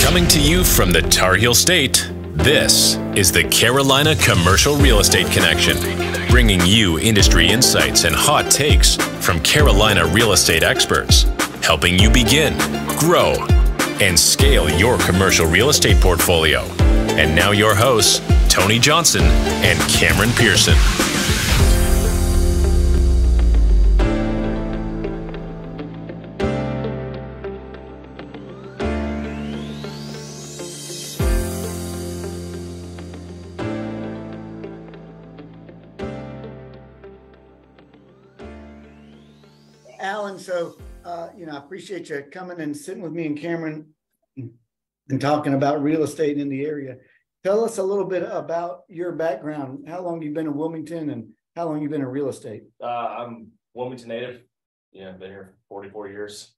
Coming to you from the Tar Heel State, this is the Carolina Commercial Real Estate Connection, bringing you industry insights and hot takes from Carolina real estate experts, helping you begin, grow, and scale your commercial real estate portfolio. And now your hosts, Tony Johnson and Cameron Pearson. Allan, so I appreciate you coming and sitting with me and Cameron and talking about real estate in the area. Tell us a little bit about your background. How long you've been in Wilmington and how long you've been in real estate? I'm Wilmington native. I've been here for 44 years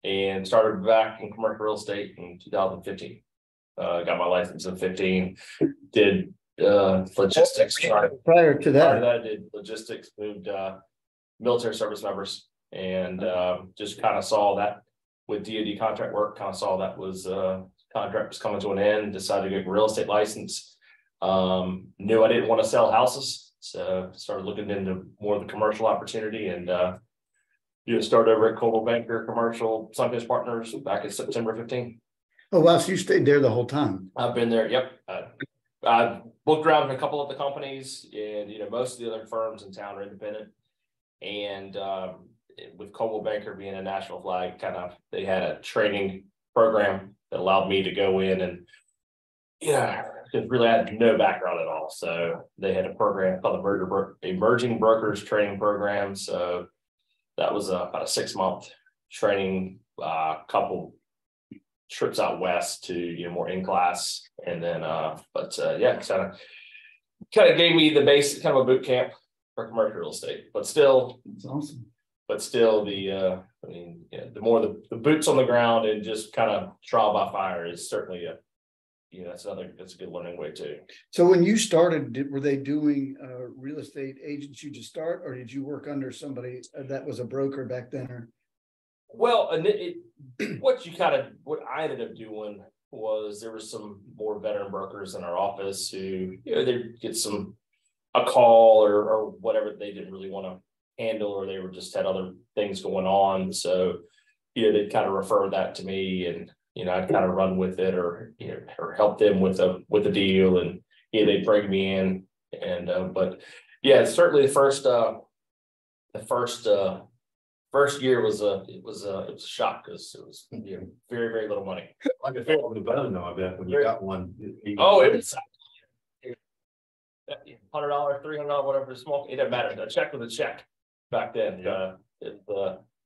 and started back in commercial real estate in 2015. Got my license in 15. Did logistics. Prior to that, I did logistics, moved military service members, and just kind of saw that with DoD contract work, kind of saw that was contract was coming to an end, decided to get a real estate license. Knew I didn't want to sell houses, so started looking into more of the commercial opportunity, and started over at Caldwell Banker Commercial Sunfish Partners back in September 15. Oh wow, so you stayed there the whole time? I've been there, yep. I looked around in a couple of the companies, and most of the other firms in town are independent. And with Caldwell Banker being a national flag, they had a training program that allowed me to go in and, because really I had no background at all. So they had a program called the Emerging Brokers Training Program. So that was about a 6-month training, couple trips out west to, more in class. And then, kind of gave me the basic kind of a boot camp for commercial real estate, but still, that's awesome. But still, the more the boots on the ground and just kind of trial by fire is certainly that's a good learning way too. So when you started, were they doing real estate agents you just start, or did you work under somebody that was a broker back then? Or well, what I ended up doing was there was some more veteran brokers in our office who they'd get a call or whatever they didn't really want to handle, or they were just had other things going on. So, they'd kind of refer that to me, and, I'd kind of run with it or help them with a deal, and, they'd bring me in. And, certainly the first year was a shock, because it was, very, very little money. Like a family better though, I bet, when you got one. It was $100, $300, whatever, small. It doesn't matter. The check was a check back then.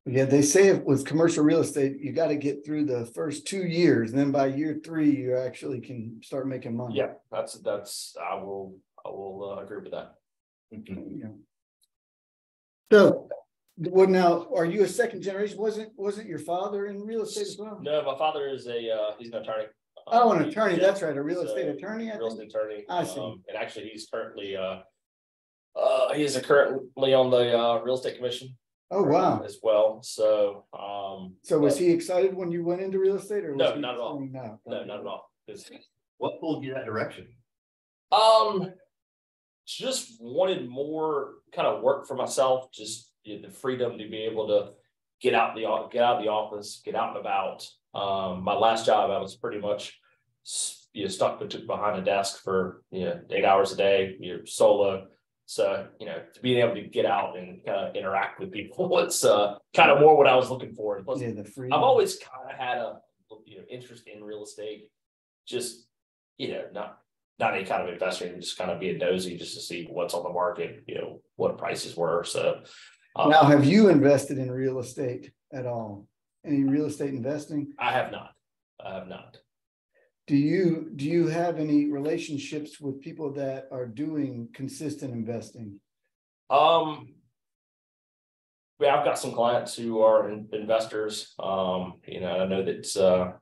They say with commercial real estate, you got to get through the first 2 years, and then by year 3, you actually can start making money. Yeah, that's. I will agree with that. Yeah. So, well, now, are you a second generation? Wasn't your father in real estate as well? No, my father is he's an attorney. Oh, an attorney. That's right. A real estate attorney. Real estate attorney. I see. And actually, he's currently currently on the real estate commission. Oh wow! As well. So was he excited when you went into real estate, or was no, he not at all. No, not at all. What pulled you that direction? Just wanted more kind of work for myself. Just the freedom to be able to get out of the office, get out and about. My last job, I was pretty much stuck behind a desk for 8 hours a day. You're solo, so to being able to get out and kind of interact with people was kind of more what I was looking for. Plus, the freedom. I've always kind of had a interest in real estate, just not any kind of investing, just kind of being nosy just to see what's on the market, what prices were. So. Now, have you invested in real estate at all? Any real estate investing? I have not. Do you have any relationships with people that are doing consistent investing? I've got some clients who are investors. I know that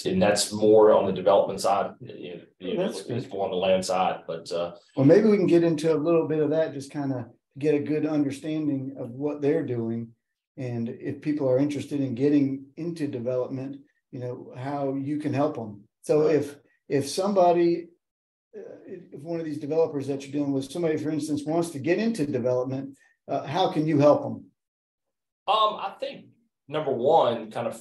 and that's more on the development side. It's more on the land side. But well, maybe we can get into a little bit of that, just kind of get a good understanding of what they're doing, and if people are interested in getting into development, how you can help them. So if somebody, if one of these developers that you're dealing with, somebody, for instance, wants to get into development, how can you help them? I think number one, kind of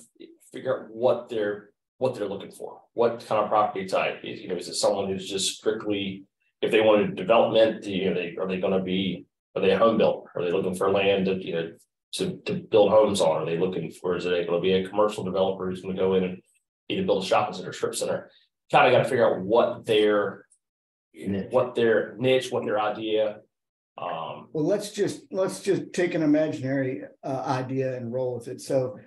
figure out what they're looking for. What kind of property type is, is it someone who's just strictly, if they want development, are they a home builder? Are they looking for land to build homes on? Are they looking for, is it going to be a commercial developer who's going to go in and either build a shopping center, strip center? Kind of got to figure out what their niche, what their idea. Well, let's just take an imaginary idea and roll with it. So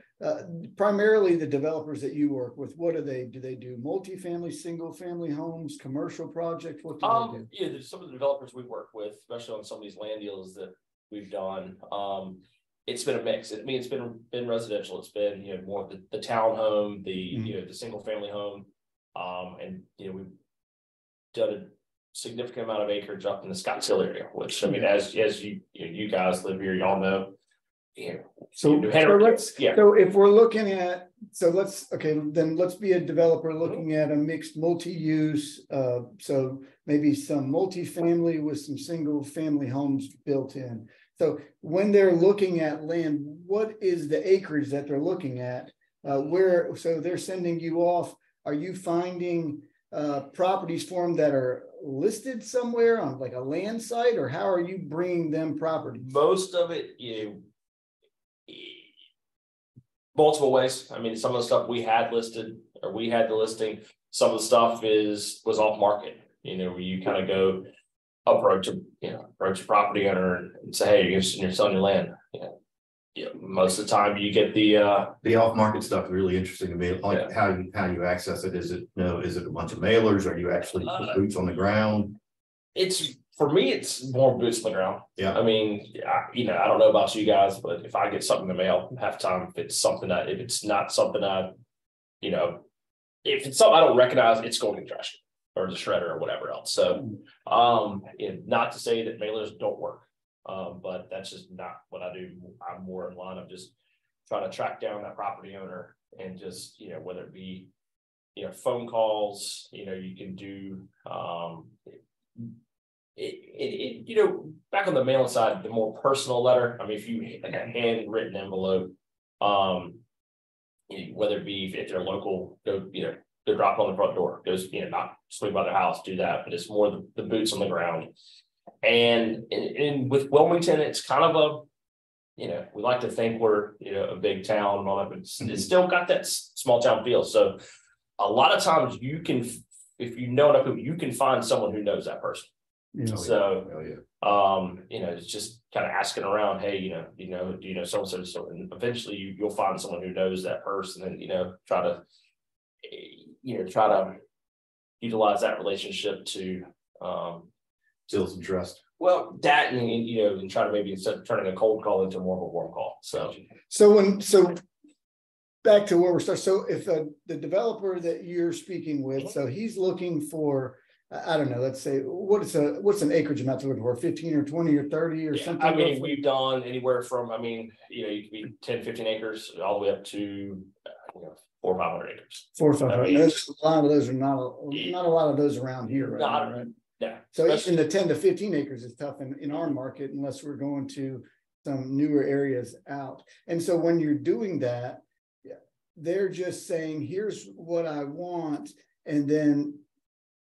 primarily the developers that you work with, what do they do? Multifamily, single family homes, commercial projects? What do they do? Yeah, there's some of the developers we work with, especially on some of these land deals that we've done. It's been a mix. It's been residential. It's been more of the townhome, the the single family home, and we've done a significant amount of acreage up in the Scottsdale area, which as you guys live here, y'all know. So if we're looking at, let's be a developer looking at a mixed multi-use, so maybe some multifamily with some single family homes built in. So when they're looking at land, what is the acreage that they're looking at? So they're sending you off. Are you finding properties for them that are listed somewhere on like a land site, or how are you bringing them properties? Most of it, multiple ways. Some of the stuff we had listed, or we had the listing. Some of the stuff was off market. Where you kind of go approach a property owner and say, "Hey, you're selling your land." Most of the time you get the off market stuff. Really interesting to me. Like how you access it. Is it a bunch of mailers? Are you actually boots on the ground? For me, it's more boots on the ground. Yeah. I don't know about you guys, but if I get something in the mail, half the time, if it's not something if it's something I don't recognize, it's going to the trash or the shredder or whatever else. So, not to say that mailers don't work, but that's just not what I do. I'm more in line of just trying to track down that property owner and just, whether it be, phone calls, you can do, back on the mailing side, the more personal letter. If you like a handwritten envelope, whether it be if they're local, go drop on the front door, goes not swing by their house, do that, but it's more the boots on the ground. And with Wilmington, it's kind of we like to think we're a big town and all that, but it's still got that small town feel. So a lot of times you can, if you know enough people, you can find someone who knows that person. It's just kind of asking around, hey, do you know so-and-so? So, and eventually you'll find someone who knows that person, and try to utilize that relationship to build some trust. Well, that and try to maybe, instead of turning a cold call into more of a warm call. So back to where we're starting. So if the developer that you're speaking with, so he's looking for, I don't know, let's say, what's an acreage amount to look for, 15 or 20 or 30 or something? We've done anywhere from, you could be 10, 15 acres all the way up to 400 or 500 acres. 400 or 500. A lot of those are not a lot of those around here right now, right? Yeah. So even the 10 to 15 acres is tough in our market unless we're going to some newer areas out. And so when you're doing that, they're just saying, here's what I want. And then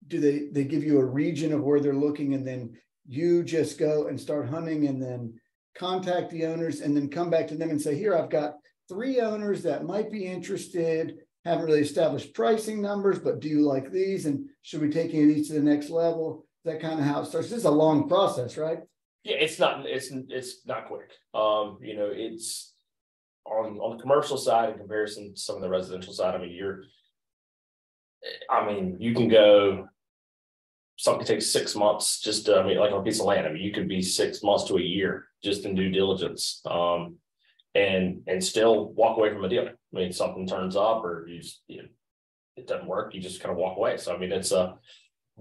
do they give you a region of where they're looking, and then you just go and start hunting and then contact the owners and then come back to them and say, here, I've got 3 owners that might be interested, haven't really established pricing numbers, but do you like these? And should we take any of these to the next level? Is that kind of how it starts? This is a long process, right? Yeah, it's not quick. It's on the commercial side in comparison to some of the residential side. You can go, something takes 6 months just to, like on a piece of land, you could be 6 months to a year just in due diligence, and still walk away from a deal. Something turns up or it doesn't work, you just kind of walk away. So,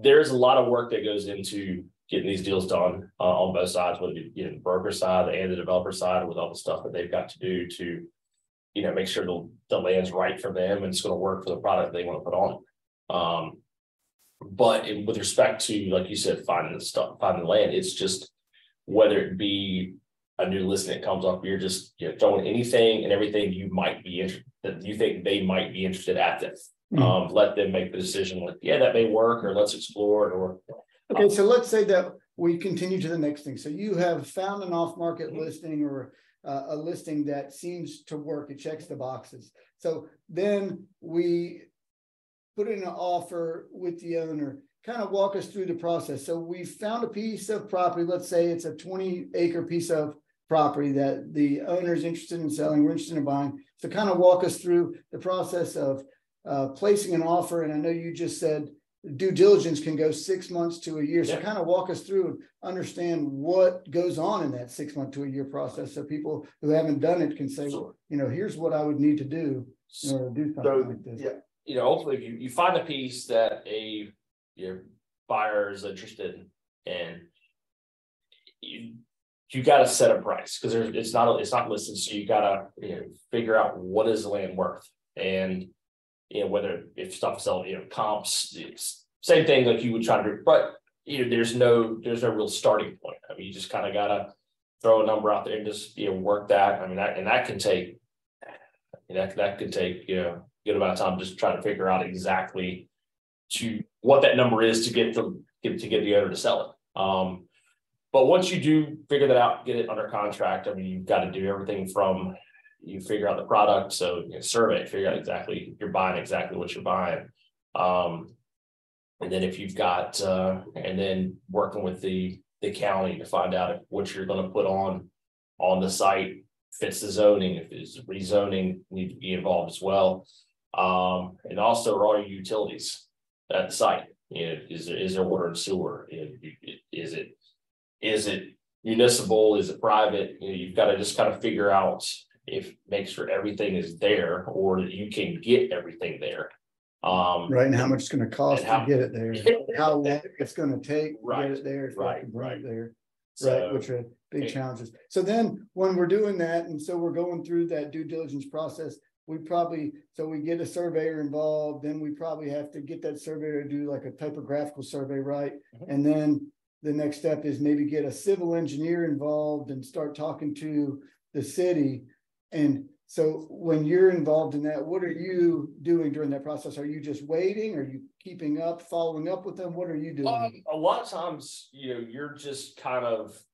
there's a lot of work that goes into getting these deals done on both sides, whether it be the broker side and the developer side, with all the stuff that they've got to do to make sure the land's right for them and it's going to work for the product they want to put on. But with respect to, like you said, finding the land, it's just whether it be a new listing that comes up, you're just throwing anything and everything you might be interested that you think they might be interested at this. Let them make the decision. Like, yeah, that may work, or let's explore it. Or okay, so let's say that we continue to the next thing. So you have found an off-market listing or a listing that seems to work. It checks the boxes. So then we put in an offer with the owner. Kind of walk us through the process. So we found a piece of property. Let's say it's a 20-acre piece of property that the owner is interested in selling. We're interested in buying. So kind of walk us through the process of placing an offer. And I know you just said due diligence can go 6 months to a year. So kind of walk us through and understand what goes on in that 6 month to a year process. So people who haven't done it can say, well, here's what I would need to do in order to do something like this. Yeah. Ultimately you find a piece that your buyer is interested in, and you got to set a price because it's not listed. So you got to figure out what is the land worth, and whether if stuff sells, comps, same thing like you would try to do, but there's no real starting point. I mean, you just kind of got to throw a number out there and just work that. I mean, that can take good amount of time just trying to figure out exactly to what that number is to get the owner to sell it. But once you do figure that out, get it under contract, I mean, you've got to do everything from you figure out the product. So survey, figure out exactly you're buying exactly what you're buying. And then if you've got, and then working with the county to find out if what you're going to put on the site fits the zoning, if it's rezoning need to be involved as well. And also are all your utilities at the site. Is there water and sewer? Is it municipal? Is it private? You've got to just kind of figure out make sure everything is there, or that you can get everything there. Right, and how much it's going to cost to get it there, how long it's going to take to get it there, right, which are big challenges. So then when we're doing that, and so we're going through that due diligence process, we get a surveyor involved, then we probably have to get that surveyor to do like a topographical survey, right? And then the next step is maybe get a civil engineer involved and start talking to the city. And so when you're involved in that, what are you doing during that process? Are you just waiting? Are you keeping up, following up with them? What are you doing? A lot of times, you're just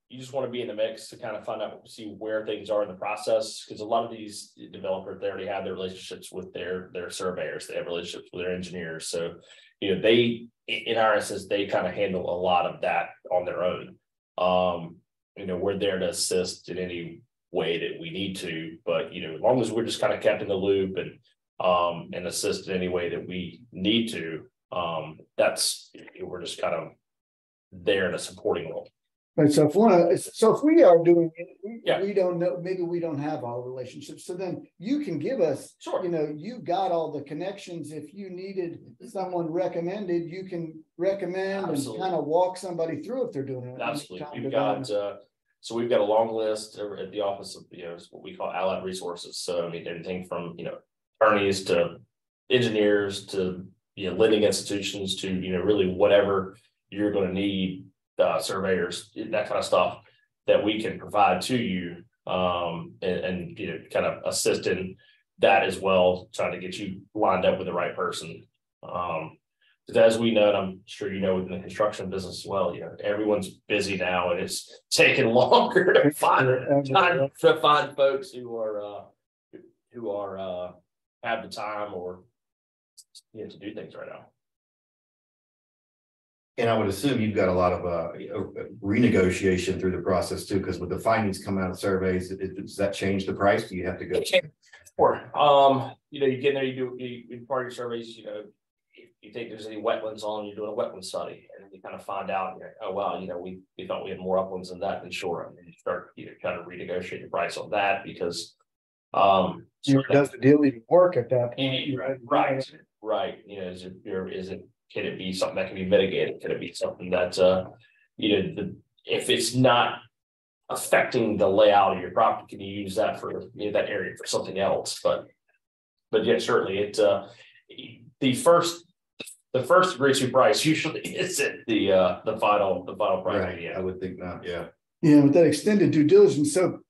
you just want to be in the mix to kind of find out, see where things are in the process. Because a lot of these developers, they already have their relationships with their surveyors. They have relationships with their engineers. So, they, in our instance, they kind of handle a lot of that on their own. We're there to assist in any way that we need to, but as long as we're just kind of kept in the loop and assist in any way that we need to, we're just kind of there in a supporting role. Right. So if we are doing it, we don't know, maybe we don't have all relationships. So then you can give us, you got all the connections. If you needed someone recommended, you can recommend and kind of walk somebody through if they're doing it. Absolutely. We've got a long list at the office of, what we call Allan resources. So, I mean, everything from, attorneys to engineers to, lending institutions to, really whatever you're going to need, surveyors, that kind of stuff that we can provide to you, and kind of assist in that as well, trying to get you lined up with the right person. Because as we know, and I'm sure within the construction business as well, everyone's busy now, and it's taking longer to find folks who are have the time or to do things right now. And I would assume you've got a lot of renegotiation through the process too, because with the findings come out of surveys, does that change the price? Do you have to go? Sure. You get in there, you part of your surveys, if you think there's any wetlands on, you're doing a wetland study, and then you kind of find out, oh wow, we thought we had more uplands than that, and sure, and then you start kind of renegotiate the price on that because does the deal even work at that point? Right. Can it be something that can be mitigated? Can it be something that if it's not affecting the layout of your property. Can you use that for that area for something else? But yeah, certainly it the first agree to price usually isn't the final price. Right. Yeah, I would think not. Yeah. Yeah, with that extended due diligence. So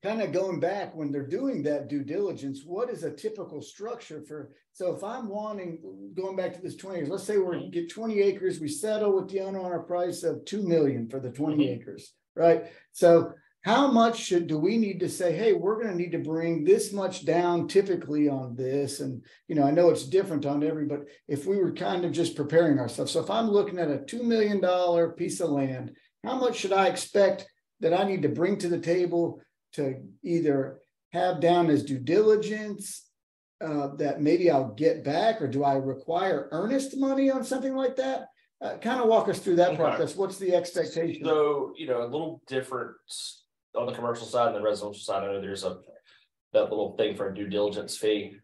kind of going back when they're doing that due diligence, what is a typical structure for, so if I'm going back to this 20 years, let's say we get 20 acres, we settle with the owner on a price of $2 million for the 20 acres, right? So how much do we need to say, hey, we're going to need to bring this much down typically on this? And, I know it's different on every, but if we were kind of just preparing ourselves. So if I'm looking at a $2 million piece of land, how much should I expect that I need to bring to the table to either have down as due diligence that maybe I'll get back, or do I require earnest money on something like that? Kind of walk us through that process. What's the expectation? So, a little different on the commercial side and the residential side. I know there's that little thing for a due diligence fee,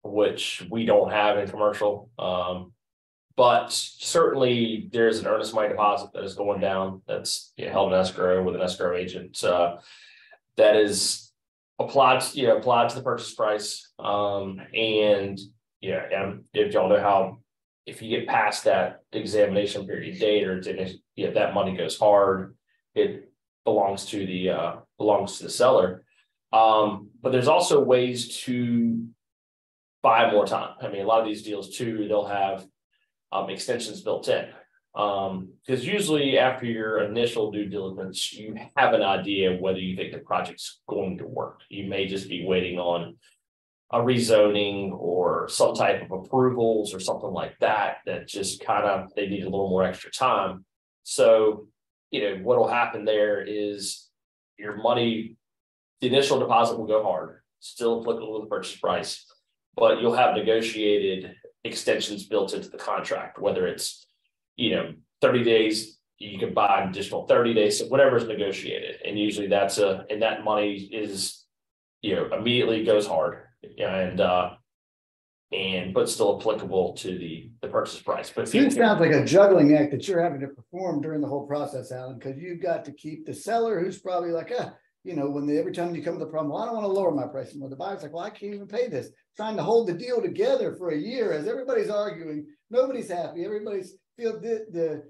which we don't have in commercial. But certainly there's an earnest money deposit that is going down. That's held in escrow with an escrow agent that is applied to the purchase price. And if y'all know how, if you get past that examination period date, or that money goes hard, it belongs to the seller. But there's also ways to buy more time. I mean, a lot of these deals too, they'll have extensions built in, because usually after your initial due diligence, you have an idea of whether you think the project's going to work. You may just be waiting on a rezoning or some type of approvals or something like that just they need a little more extra time. So what will happen there is your money, the initial deposit will go hard, still applicable to the purchase price, but you'll have negotiated extensions built into the contract, whether it's 30 days, you can buy an additional 30 days, whatever is negotiated. And usually and that money is immediately goes hard, but still applicable to the purchase price. But it sounds like a juggling act that you're having to perform during the whole process, Allan, because you've got to keep the seller, who's probably like, every time you come to the problem, well, I don't want to lower my price anymore. The buyer's like, well, I can't even pay this. Trying to hold the deal together for a year as everybody's arguing. Nobody's happy. Everybody's the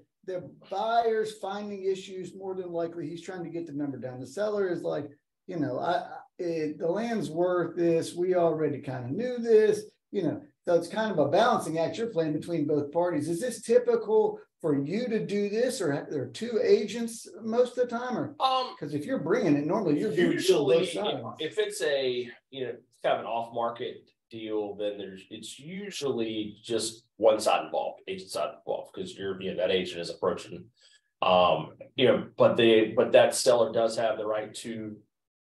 buyer's finding issues. More than likely, he's trying to get the number down. The seller is like, the land's worth this. We already kind of knew this, So it's kind of a balancing act you're playing between both parties. Is this typical for you to do this, or are there two agents most of the time, or because if you're bringing it, normally you're doing both sides. If it's a kind of an off-market deal, then it's usually just one side involved, agent side involved, because that agent is approaching, but that seller does have the right to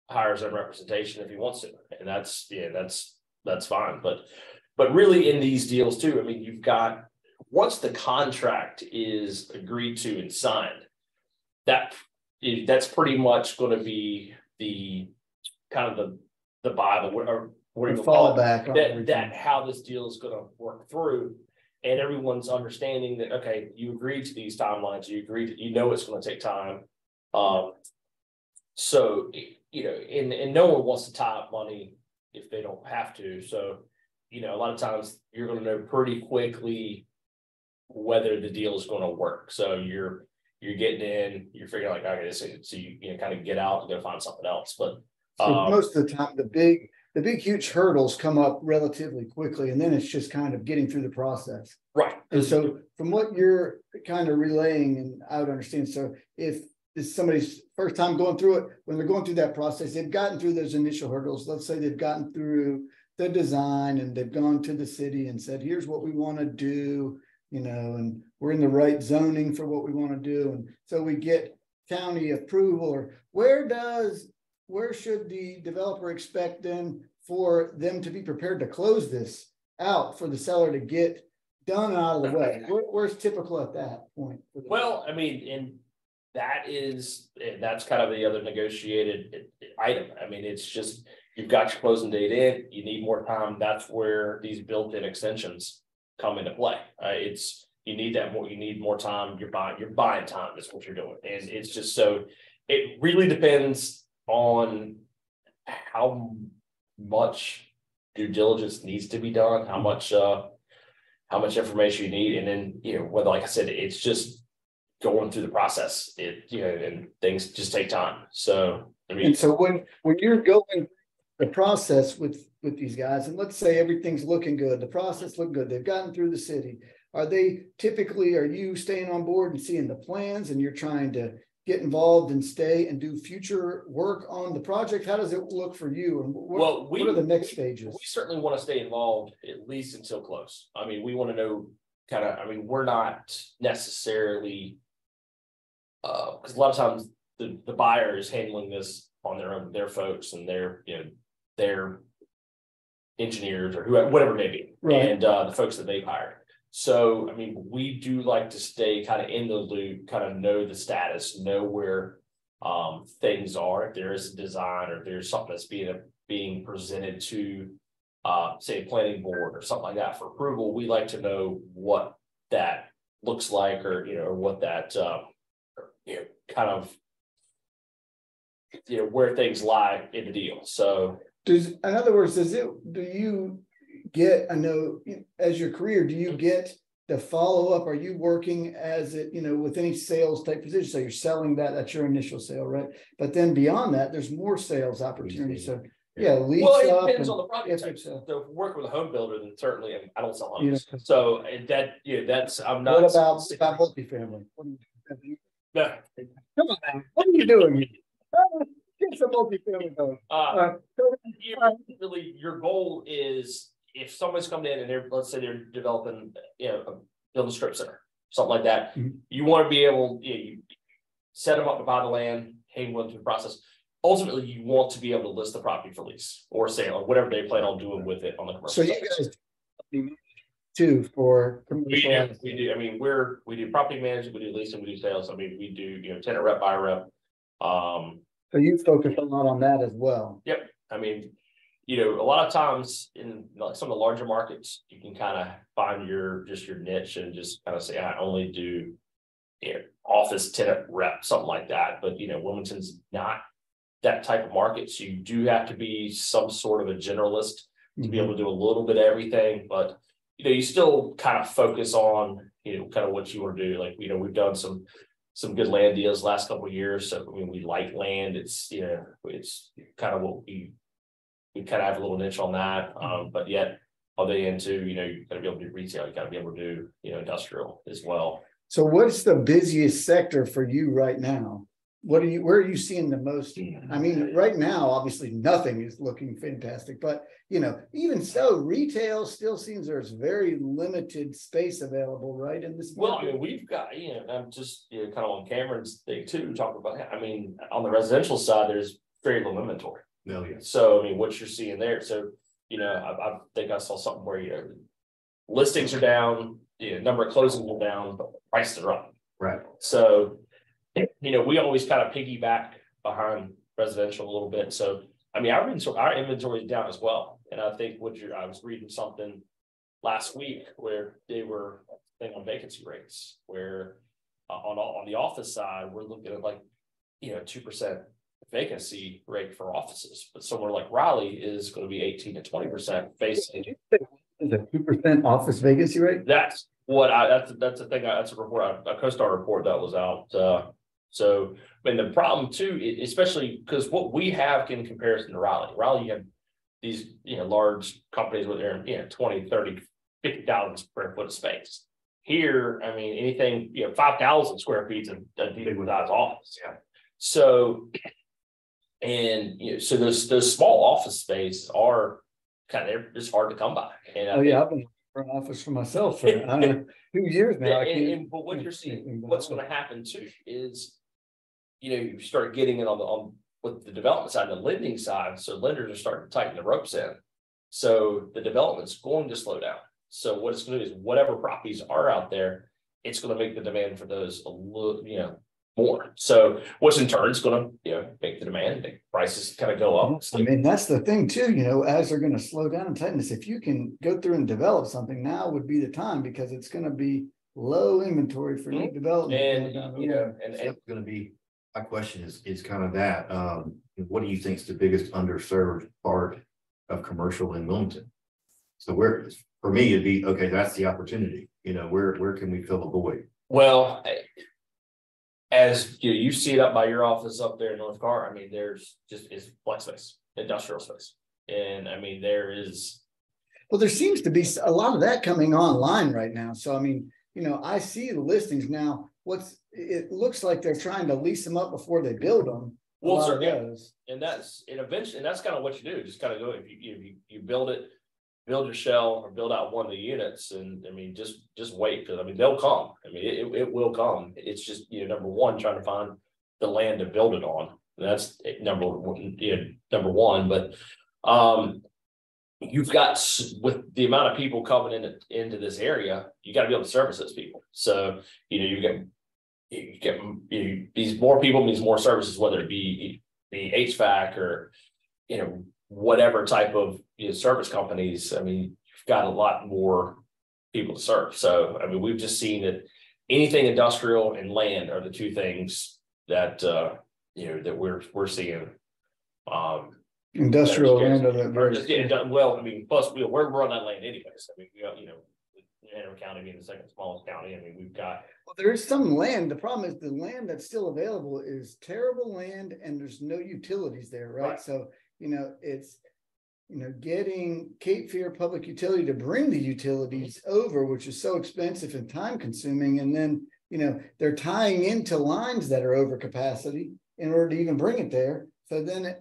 hire his own representation if he wants to, and that's fine. But really in these deals too, I mean, you've got, once the contract is agreed to and signed, that's pretty much going to be the kind of the Bible or fallback that how this deal is going to work through, and everyone's understanding that, okay, you agreed to these timelines, it's going to take time, so and no one wants to tie up money if they don't have to. So a lot of times you're going to know pretty quickly whether the deal is going to work. So you're getting in, you're figuring like, okay, so you kind of get out and go find something else. But most of the time, the big huge hurdles come up relatively quickly, and then it's just kind of getting through the process. Right. And so from what you're kind of relaying, and I would understand, so if it's somebody's first time going through it, when they're going through that process, they've gotten through those initial hurdles. Let's say they've gotten through the design and they've gone to the city and said, here's what we want to do, and we're in the right zoning for what we want to do. And so we get county approval, or where should the developer expect then for them to be prepared to close this out for the seller to get done and out of the way? Where's typical at that point? Well, I mean, and that's kind of the other negotiated item. I mean, it's just, you've got your closing date in, you need more time. That's where these built-in extensions come into play. You need more time. You're buying time is what you're doing. And it's just so It really depends on how much due diligence needs to be done, how much information you need, and then whether, like I said, it's just going through the process. And things just take time. So I mean, and so when you're going the process with these guys, and let's say everything's looking good, the process looked good, they've gotten through the city. Are you staying on board and seeing the plans, and you're trying to get involved and stay and do future work on the project? How does it look for you? And what are the next stages? We certainly want to stay involved at least until close. I mean, we want to know we're not necessarily because a lot of times the buyer is handling this on their own, their folks and their engineers or whoever, whatever it may be, right. And the folks that they've hired. So, I mean, we do like to stay kind of in the loop, kind of know the status, know where things are. If there is a design or if there's something that's being presented to, say, a planning board or something like that for approval, we like to know what that looks like, or or what that kind of where things lie in the deal. So, in other words, do you get, I know as your career, do you get the follow-up? Are you working as with any sales type position? So you're selling that's your initial sale, right? But then beyond that, there's more sales opportunities. So lease well, it up depends on the project type. So if we're working with a home builder, then certainly I don't sell homes. So that's I'm not. What about multifamily? No. Come on, man. What are you doing? Get some multifamily going. Really, your goal is, if someone's coming in and let's say they're developing, build a strip center, something like that, you want to be able, you set them up to buy the land, hang one through the process. Ultimately, you want to be able to list the property for lease or sale or whatever they plan on doing with it on the commercial. So you guys too for commercial. We do. I mean, we do property management, we do leasing, we do sales. I mean, we do tenant rep, buyer rep. So you focus a lot on that as well. Yep. I mean, a lot of times in some of the larger markets, you can kind of find your niche and just kind of say, I only do office tenant rep, something like that. But Wilmington's not that type of market. So you do have to be some sort of a generalist to be able to do a little bit of everything. But you still kind of focus on kind of what you want to do. Like we've done some good land deals the last couple of years. So I mean, we like land. It's it's kind of what we kind of have a little niche on that. But yet other into you got to be able to do retail. You got to be able to do industrial as well. So what's the busiest sector for you right now? Where are you seeing the most? I mean, right now, obviously nothing is looking fantastic, but even so, retail still seems there's very limited space available, right? In this market. Well, I mean, we've got, I'm just kind of on Cameron's thing too, talking about, I mean, on the residential side, there's very little inventory. No, yeah. So, I mean, what you're seeing there. So, I think I saw something where, listings are down, number of closings are down, but prices are up. Right. So, we always kind of piggyback behind residential a little bit. So, I mean, our inventory is down as well. And I think I was reading something last week where they were on vacancy rates, where on the office side, we're looking at like, 2% vacancy rate for offices, but somewhere like Raleigh is going to be 18 to 20% facing. Is a 2% office vacancy rate? That's the thing. That's a report, a CoStar report that was out. So, and the problem too, especially because what we have in comparison to Raleigh, you have these, large companies with their, 20, 30, 50,000 square foot of space. Here, I mean, anything, 5,000 square feet is a big without office. Yeah. So, and, so those small office space are they're just hard to come by. And I've been for an office for myself for 2 years now. But what you're seeing, what's going to happen too is, you start getting it on with the development side, the lending side. So lenders are starting to tighten the ropes in. So the development's going to slow down. So what it's going to do is whatever properties are out there, it's going to make the demand for those a little, more. So which in turn is going to, make the demand, make prices kind of go up. I mean, that's the thing too, as they're going to slow down and tighten this, if you can go through and develop something, now would be the time, because it's going to be low inventory for new development. And, it's going to be My question is kind of that, what do you think is the biggest underserved part of commercial in Wilmington? So for me, it'd be, okay, that's the opportunity, where can we fill a void? Well, as you see it up by your office up there in North Car, I mean, there's is flex space, industrial space. And I mean, well, there seems to be a lot of that coming online right now. So, I mean, I see the listings now. It looks like they're trying to lease them up before they build them. Well, sir, and eventually that's kind of what you do. Just kind of go, if you build it, build your shell or build out one of the units, and I mean, just wait, because I mean, they'll come. I mean, it will come. It's just, number one, trying to find the land to build it on. That's number one. But you've got, with the amount of people coming into this area, you got to be able to service those people. So you get these more people means more services, whether it be the HVAC or whatever type of service companies. I mean, you've got a lot more people to serve. So I mean, we've just seen that anything industrial and land are the two things that that we're seeing. Industrial land well, I mean, plus we're on that land anyways. I mean, Henry County being the second smallest county. I mean, we've got. Well, there is some land. The problem is the land that's still available is terrible land, and there's no utilities there, right? So it's getting Cape Fear Public Utility to bring the utilities over, which is so expensive and time consuming, and then they're tying into lines that are over capacity in order to even bring it there. So then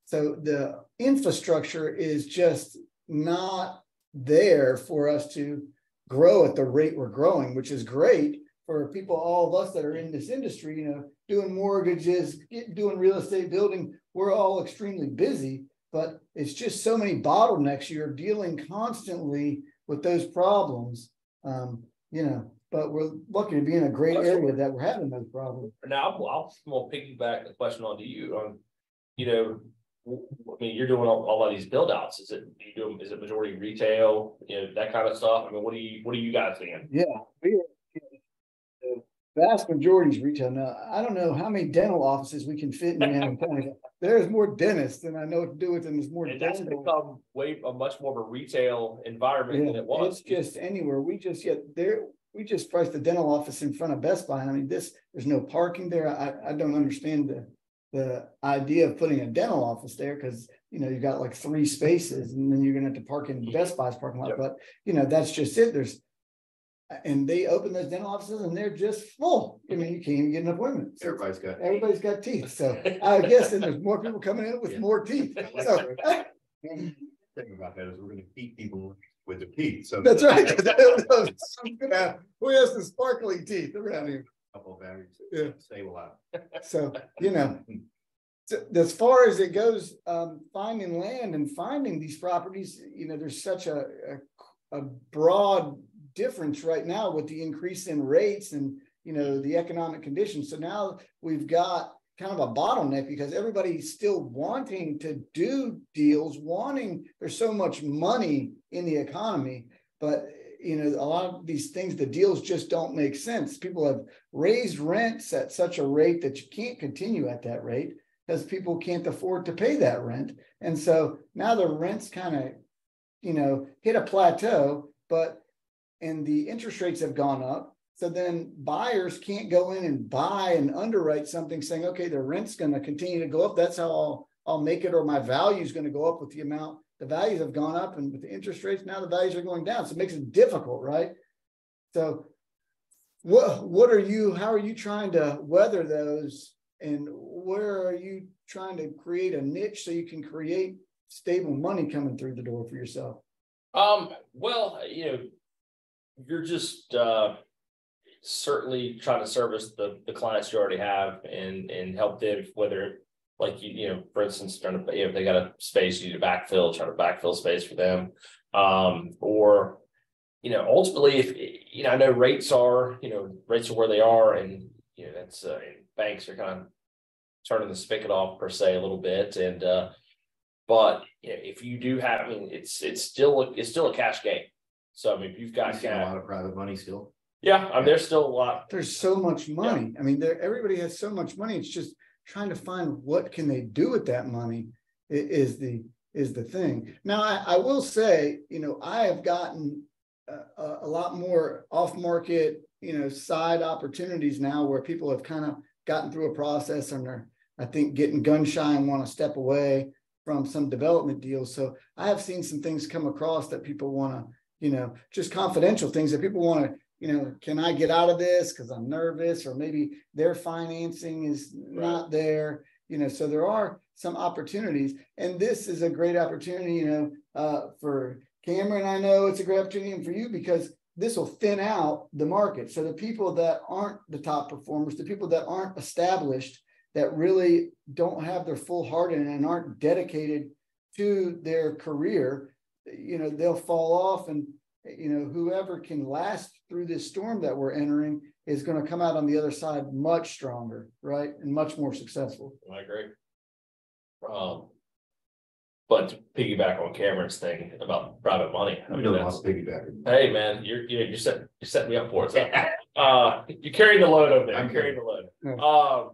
so the infrastructure is just not there for us to grow at the rate we're growing, which is great for people, all of us that are in this industry, doing mortgages, doing real estate, building. We're all extremely busy, but it's just so many bottlenecks. You're dealing constantly with those problems, but we're lucky to be in a great area that we're having those problems. Now, I'll piggyback the question onto you. I mean, you're doing all of these build outs. Is it majority retail, that kind of stuff? I mean, what do you guys seeing? Yeah, the vast majority is retail. Now, I don't know how many dental offices we can fit in Allen County. There's more dentists than I know what to do with them. There's more. And that's become much more of a retail environment than it was. It's just anywhere. We just priced the dental office in front of Best Buy. And I mean, there's no parking there. I don't understand the idea of putting a dental office there, because you've got like 3 spaces, and then you're gonna have to park in Best Buy's parking lot. But that's just it. And they open those dental offices and they're just full. I mean, you can't even get an appointment. Everybody's got teeth. So I guess then there's more people coming in with more teeth. So thing about that is we're going to keep people with their teeth. So that's right. Who has the sparkly teeth around here? Couple of batteries. Stay alive. So so as far as it goes, finding land and finding these properties, there's such a broad difference right now with the increase in rates and the economic conditions. So now we've got kind of a bottleneck because everybody's still wanting to do deals, there's so much money in the economy, but a lot of these things, the deals just don't make sense. People have raised rents at such a rate that you can't continue at that rate because people can't afford to pay that rent. And so now the rents kind of, hit a plateau, and the interest rates have gone up. So then buyers can't go in and buy and underwrite something saying, okay, the rent's going to continue to go up. That's how I'll make it, or my value is going to go up with the amount. The values have gone up, and with the interest rates, now the values are going down. So it makes it difficult, right? So how are you trying to weather those, and where are you trying to create a niche so you can create stable money coming through the door for yourself? Well, you're just certainly trying to service the clients you already have and help them, whether like for instance, trying to, if they got a space you need to backfill, try to backfill space for them, or ultimately, if I know rates are where they are, and that's banks are kind of turning the spigot off per se a little bit, and but if you do have, it's still a cash game. So I mean, if you've got a lot of private money still. Yeah, I mean, there's still a lot. There's so much money. I mean, everybody has so much money. It's just trying to find what can they do with that money is the thing. Now, I will say, you know, I have gotten a lot more off-market, you know, side opportunities now where people have kind of gotten through a process and they're, I think, getting gun shy and want to step away from some development deals. So I have seen some things come across that people want to, you know, just confidential things that people want to, you know, can I get out of this because I'm nervous, or maybe their financing is not there, you know, so there are some opportunities, and this is a great opportunity, you know, for Cameron. I know it's a great opportunity, and for you, because this will thin out the market. So the people that aren't the top performers, the people that aren't established, that really don't have their full heart in it and aren't dedicated to their career, you know, they'll fall off, and you know, whoever can last through this storm that we're entering is going to come out on the other side much stronger, right? And much more successful. I agree. But to piggyback on Cameron's thing about private money, I mean, that's piggybacking. Hey man, you're setting me up for it. So, you're carrying the load over there. I'm carrying the load. Yeah.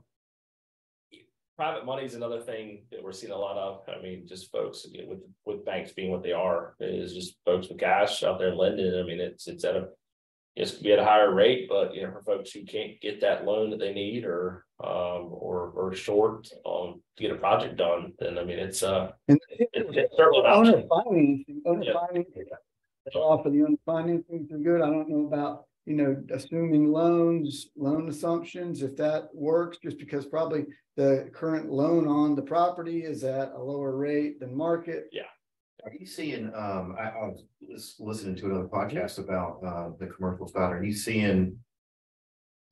Private money is another thing that we're seeing a lot of. I mean, just folks, you know, with banks being what they are, is just folks with cash out there lending. I mean, it's could be at a higher rate, but you know, for folks who can't get that loan that they need or short to get a project done, then I mean, it's it's certainly an option. Owner financing. They offer the owner financing for good. I don't know about, you know, assuming loan assumptions, if that works, just because probably the current loan on the property is at a lower rate than market. Yeah. Are you seeing, I was listening to another podcast about the commercial side. Are you seeing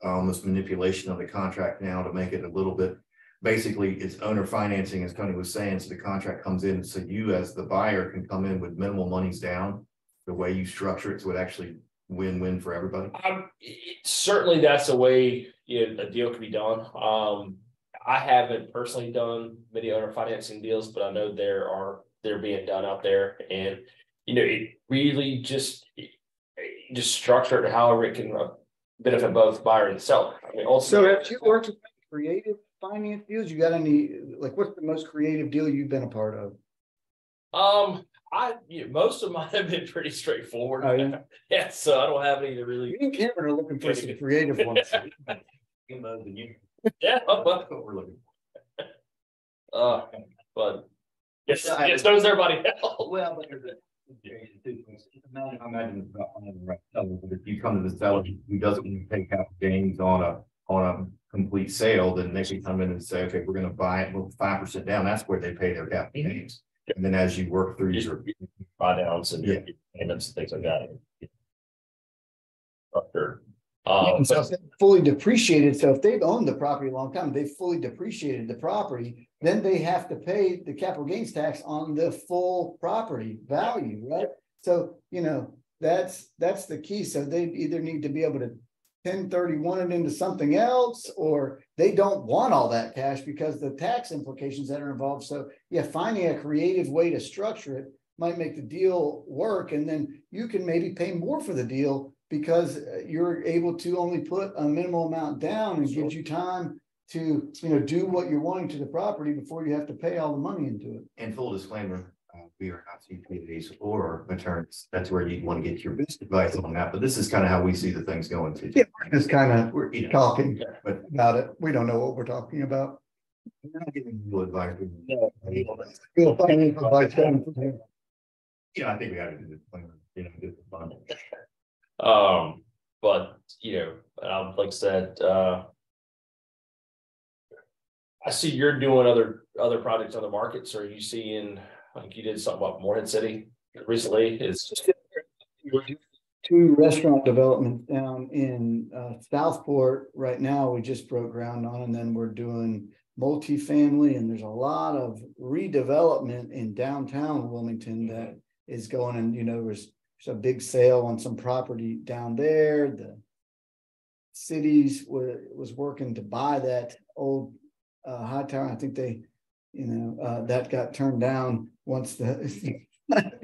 almost manipulation of the contract now to make it a little bit, basically it's owner financing, as Tony was saying, so the contract comes in, so you as the buyer can come in with minimal monies down, the way you structure it, so it actually win-win for everybody? Certainly that's a way, you know, a deal can be done. I haven't personally done many owner financing deals, but I know they're being done out there, and you know, it really just structured however it can benefit both buyer and seller. I mean, also, so have you worked with creative finance deals? You got any, like, what's the most creative deal you've been a part of? Most of mine have been pretty straightforward. Oh, yeah? Yeah, so I don't have any that really. Me and Cameron are looking for some creative ones. Yeah, but what we're looking for. But yes, knows everybody else. Well, but there's I imagine it's not finding the right seller, but if you come to the seller who doesn't want to pay capital gains on a complete sale, then they can come in and say, okay, we're going to buy it with 5% down. That's where they pay their capital gains. And then as you work through your buy downs and payments and things like that. Sure. So if they're fully depreciated, so if they've owned the property a long time, they've fully depreciated the property, then they have to pay the capital gains tax on the full property value, right? So, you know, that's the key. So they either need to be able to 1031 it into something else, or they don't want all that cash because the tax implications that are involved. So yeah, finding a creative way to structure it might make the deal work, and then you can maybe pay more for the deal because you're able to only put a minimal amount down, and gives you time to, you know, do what you're wanting to the property before you have to pay all the money into it. And full disclaimer, we are not CPAs or attorneys. That's where you want to get your business advice on that. But this is kind of how we see the things going to. Yeah, we're just kind of talking about it. We don't know what we're talking about. We're not giving legal advice. You'll find advice coming from here. Yeah, I think we got to do disclaimer. You know, this is fun. But you know, like I said, I see you're doing other projects on the market. So are you seeing, like you did something about Morehead City recently? Is 2 restaurant developments down in Southport right now. We just broke ground on, and then we're doing multifamily, and there's a lot of redevelopment in downtown Wilmington that is going, and you know, there's a big sale on some property down there. The cities was working to buy that old high tower. I think they, you know, that got turned down once the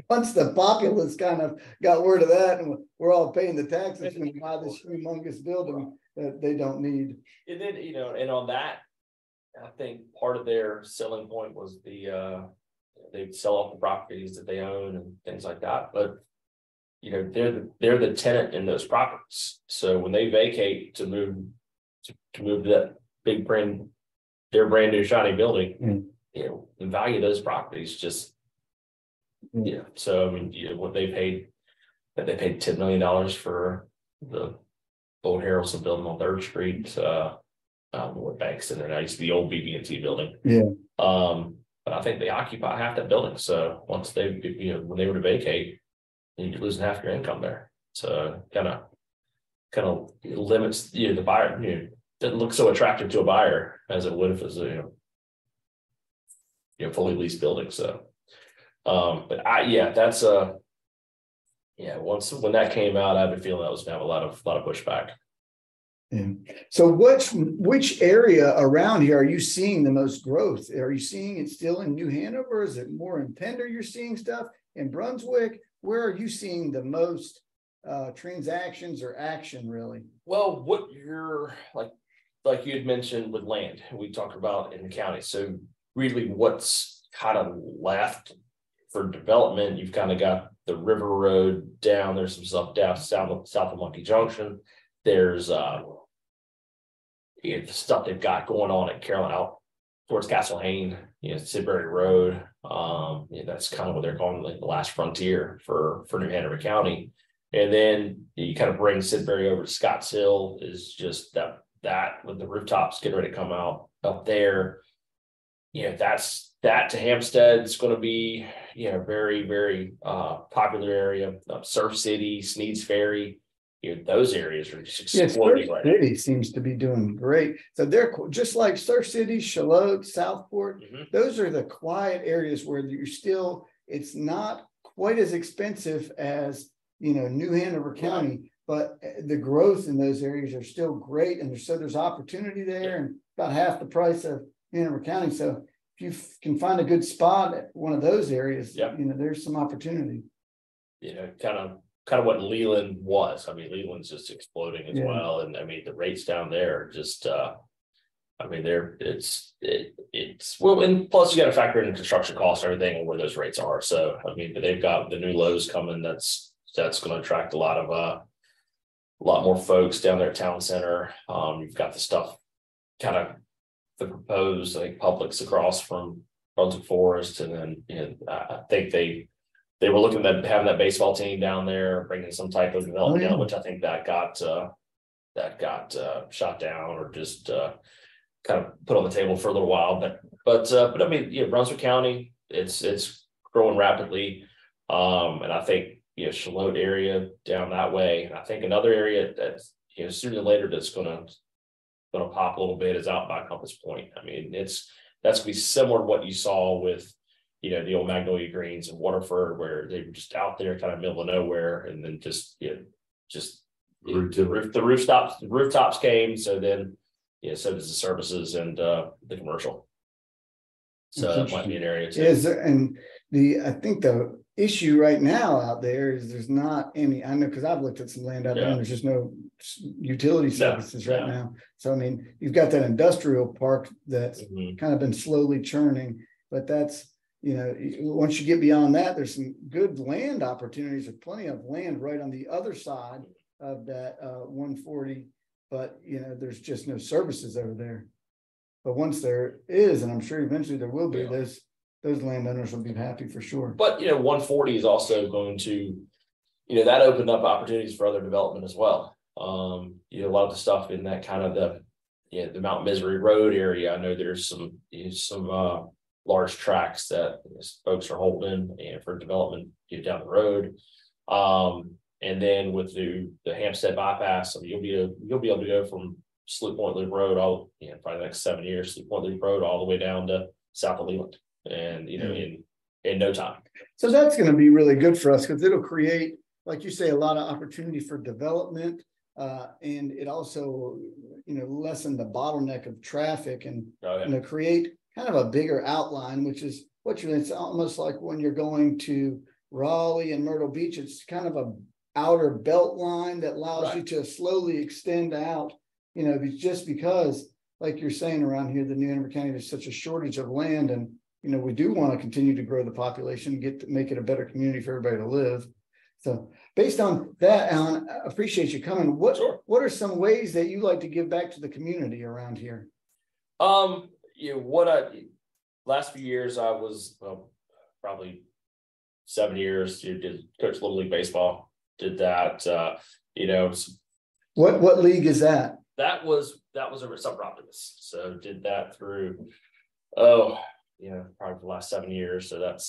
once the populace kind of got word of that, and we're all paying the taxes and buy this humongous building that they don't need. And then, and on that, I think part of their selling point was they sell off the properties that they own and things like that. But they're the tenant in those properties. So when they vacate to move to that big their brand new shiny building, the value of those properties just so I mean, what they paid $10 million for the old Harrelson building on 3rd Street. I don't know what bank's in there now. It used to be the old BB&T building. Yeah. But I think they occupy half that building. So once they, when they were to vacate, you're losing half your income there. So kind of limits the buyer. Doesn't look so attractive to a buyer as it would if it was a fully leased building. So, but that's when that came out, I had a feeling that was gonna have a lot of pushback. Yeah. So which area around here are you seeing the most growth? Are you seeing it still in New Hanover? Is it more in Pender you're seeing stuff? In Brunswick? Where are you seeing the most transactions or action really? Well, what you're like you had mentioned with land, we talked about in the county. So really what's kind of left for development, you've kind of got the River Road down, there's some stuff down south of Monkey Junction. There's the stuff they've got going on at Carolyn out towards Castle Hayne, Sidbury Road. That's kind of what they're calling the last frontier for New Hanover County. And then you kind of bring Sidbury over to Scotts Hill, is just that with the rooftops getting ready to come out up there. That to Hampstead is going to be very, very popular area. Surf City, Sneads Ferry. Those areas are just exploding right now. City seems to be doing great. So they're just like Surf City, Charlotte, Southport. Those are the quiet areas where it's not quite as expensive as New Hanover County, but the growth in those areas are still great, and there's opportunity there, and about half the price of New Hanover County. So if you can find a good spot at one of those areas, there's some opportunity. Kind of what Leland was. I mean, Leland's just exploding as well. And I mean, the rates down there are just, well, and plus you got to factor in the construction costs and everything and where those rates are. So, I mean, but they've got the new Lowe's coming. That's going to attract a lot more folks down there at Town Center. You've got the stuff kind of the proposed, Publix across from Brunswick Forest. And then, I think they were looking at having that baseball team down there, bringing some type of development down, which I think that got shot down or just kind of put on the table for a little while. But I mean, Brunswick County, it's growing rapidly, and I think Charlotte area down that way, and I think another area that's sooner or later that's going to pop a little bit is out by Compass Point. I mean, that's going to be similar to what you saw with the old Magnolia Greens and Waterford, where they were just out there kind of middle of nowhere, and then the rooftops came. So then, so does the services and the commercial. So that might be an area too. I think the issue right now out there is there's not any. I know because I've looked at some land out there, and there's just no utility services right now. So I mean, you've got that industrial park that's kind of been slowly churning, but that's. Once you get beyond that, there's some good land opportunities. There's plenty of land right on the other side of that 140, but there's just no services over there. But once there is, and I'm sure eventually there will be, those landowners will be happy for sure. But 140 is also going to, that opened up opportunities for other development as well. A lot of the stuff in that kind of the Mount Misery Road area. I know there's some large tracts that folks are holding for development down the road. And then with the Hampstead bypass, you'll be able to go from Sloop Point Loop Road probably the next 7 years, Sloop Point Loop Road all the way down to south of Leland, and in no time. So that's going to be really good for us because it'll create, like you say, a lot of opportunity for development, and it also lessen the bottleneck of traffic and create kind of a bigger outline, which is it's almost like when you're going to Raleigh and Myrtle Beach, it's kind of a outer belt line that allows you to slowly extend out, you know, just because, like you're saying, around here, the New Hanover County, there's such a shortage of land, and, you know, we do want to continue to grow the population, make it a better community for everybody to live. So based on that, Allan, I appreciate you coming. What are some ways that you like to give back to the community around here? You know, last few years I was probably 7 years, did coach Little League baseball, did that, you know. What league is that? That was over at Summer Optimist. So did that through, you know, probably the last 7 years. So that's,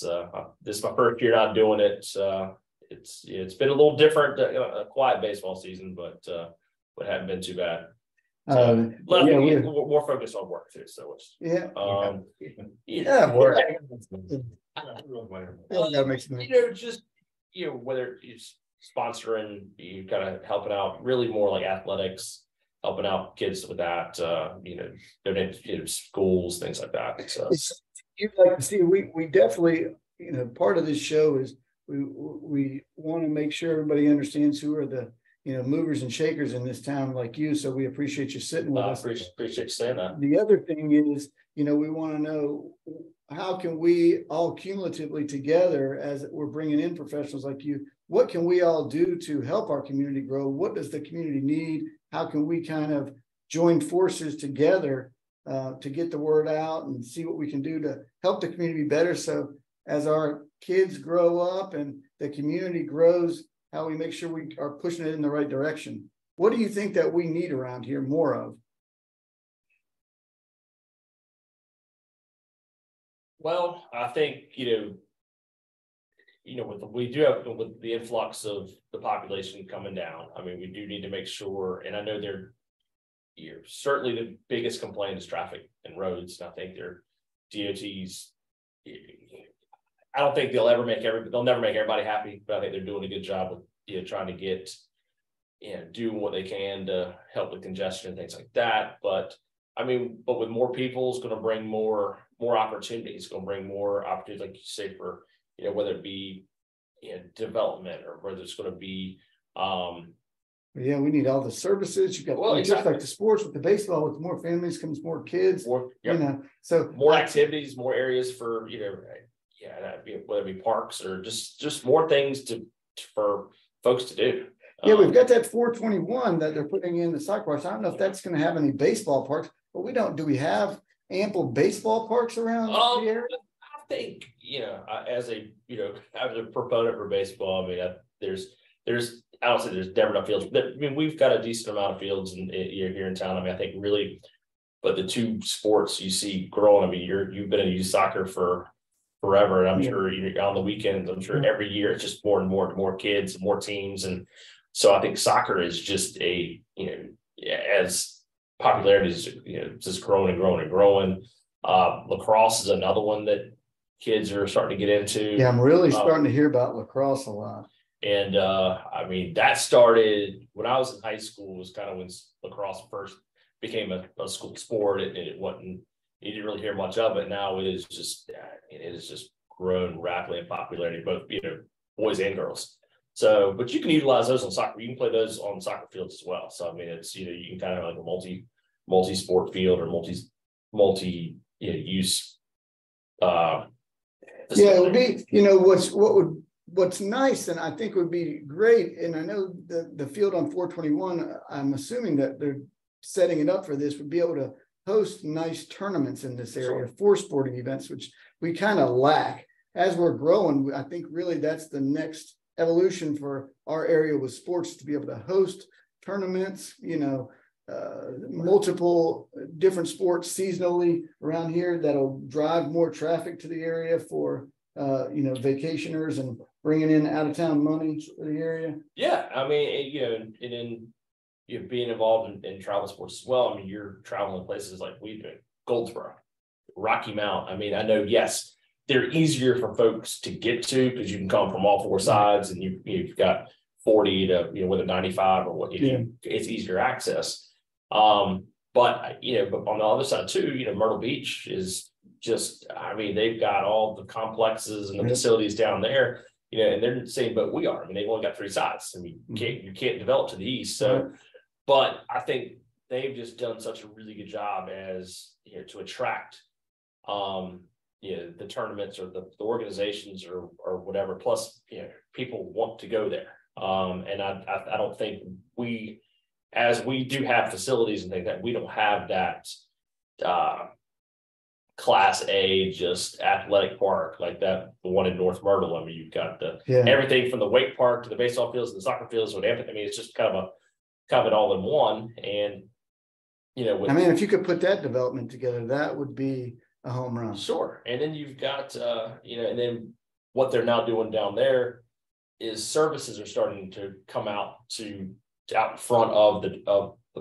this is my first year not doing it. It's been a little different, a quiet baseball season, but hadn't been too bad. So, we're more focused on work too. So it's, work. You know, just, you know, whether it's sponsoring, you kind of helping out, really more like athletics, helping out kids with that, you know, donating to schools, things like that. So you'd like to see, we definitely, you know, part of this show is we want to make sure everybody understands who are the, you know, movers and shakers in this town like you. So we appreciate you sitting with us. Appreciate you saying that. The other thing is, you know, we want to know, how can we all cumulatively together, as we're bringing in professionals like you, what can we all do to help our community grow? What does the community need? How can we kind of join forces together to get the word out and see what we can do to help the community better? So as our kids grow up and the community grows, how we make sure we are pushing it in the right direction. What do you think that we need around here more of? Well, I think, you know, with the influx of the population coming down, I mean, we do need to make sure, and I know certainly the biggest complaint is traffic and roads. And I think their DOTs, I don't think they'll never make everybody happy, but I think they're doing a good job with, you know, trying to get, you know, doing what they can to help with congestion and things like that. But I mean, but with more people, it's going to bring more opportunities. It's going to bring more opportunities, like you say, for, you know, whether it be, you know, development, or whether it's going to be, we need all the services. You got just like the sports with the baseball, with more families comes more kids, you know, so more activities, more areas for, you know, whether it be parks or just more things for folks to do. Yeah, we've got that 421 that they're putting in the soccer parks. I don't know if that's going to have any baseball parks, but do we have ample baseball parks around the area? I think, you know, as a proponent for baseball, I mean, I don't say there's never enough fields. I mean, we've got a decent amount of fields here in town. I mean, I think really, but the two sports you see growing, I mean, you've been in youth soccer for forever. And I'm sure on the weekends, I'm sure every year it's just more and more kids, more teams. And so I think soccer is just as popularity is, you know, just growing and growing and growing. Lacrosse is another one that kids are starting to get into. Yeah, I'm really starting to hear about lacrosse a lot. And I mean, that started when I was in high school, was kind of when lacrosse first became a school sport, and it wasn't, you didn't really hear much of it. Now it is just grown rapidly in popularity, both, you know, boys and girls. So, but you can utilize those on soccer. You can play those on soccer fields as well. So, I mean, it's, you know, you can kind of like a multi-sport field or multi use. It would be, you know, what's nice, and I think would be great. And I know the field on 421, I'm assuming that they're setting it up for this, would be able to host nice tournaments in this area for sporting events, which we kind of lack. As we're growing, I think really that's the next evolution for our area with sports, to be able to host tournaments, you know, multiple different sports seasonally around here that'll drive more traffic to the area for, you know, vacationers and bringing in out of town money for the area. Yeah. I mean, you know, and in you know, being involved in travel sports as well. I mean, you're traveling places like we do, Goldsboro, Rocky Mount. I mean, I know, yes, they're easier for folks to get to because you can come from all four sides, and you've got 40 to, you know, whether 95 or what, it's easier access. But, you know, but on the other side too, you know, Myrtle Beach is just, I mean, they've got all the complexes and the facilities down there and they're in the same boat we are. I mean, they've only got 3 sides. I mean, you can't develop to the east. So, but I think they've just done such a really good job as, to attract, the tournaments or the organizations or whatever. Plus, people want to go there. And I don't think as we do have facilities and things that we don't have that, Class A, just athletic park like that, the one in North Myrtle. I mean, you've got everything from the weight park to the baseball fields to the soccer fields. I mean, it's just kind of an all in one. And, if you could put that development together, that would be a home run. Sure. And then you've got, and then what they're now doing down there is services are starting to come out in front of the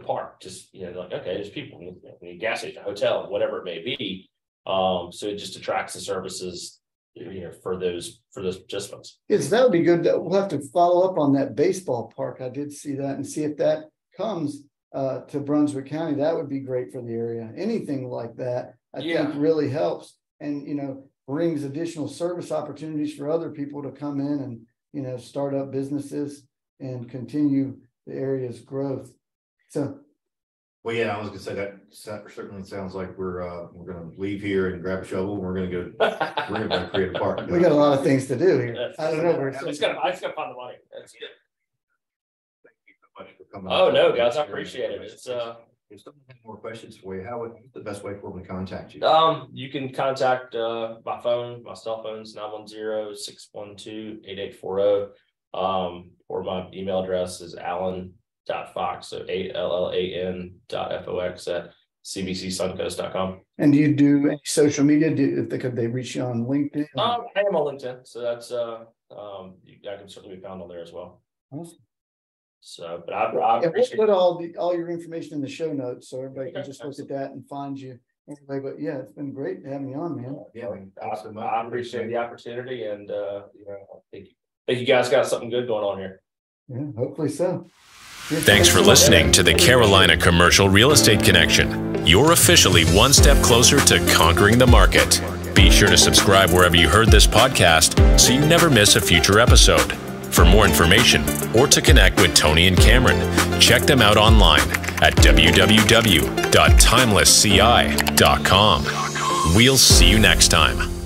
park. Just, like, okay, there's people, gas station, hotel, whatever it may be. So it just attracts the services, for those participants. Yes, that would be good. We'll have to follow up on that baseball park. I did see that and see if that comes to Brunswick County. That would be great for the area. Anything like that, I think really helps and, brings additional service opportunities for other people to come in and, start up businesses and continue the area's growth. So. Well, yeah, I was gonna say that certainly sounds like we're gonna leave here and grab a shovel. And we're gonna go create a park. We got a lot of things to do here. I don't know. I just gotta find the money. That's it. Thank you so much for coming. Oh no, guys, I appreciate it. It's If someone has more questions for you, what's the best way for them to contact you? You can contact my phone, my cell phone's 910-612-8840. Or my email address is allan.fox, so allan.fox@cbcsuncoast.com. And do you do any social media? Could they reach you on LinkedIn? I am on LinkedIn, so that's I can certainly be found on there as well. Awesome. So, but I appreciate put all your information in the show notes, so everybody can just look at that and find you. Anyway, but yeah, it's been great having you on, man. I appreciate the opportunity, and I think you guys got something good going on here. Yeah, hopefully so. Thanks for listening to the Carolina Commercial Real Estate Connection. You're officially one step closer to conquering the market. Be sure to subscribe wherever you heard this podcast so you never miss a future episode. For more information or to connect with Tony and Cameron, check them out online at www.timelessci.com. We'll see you next time.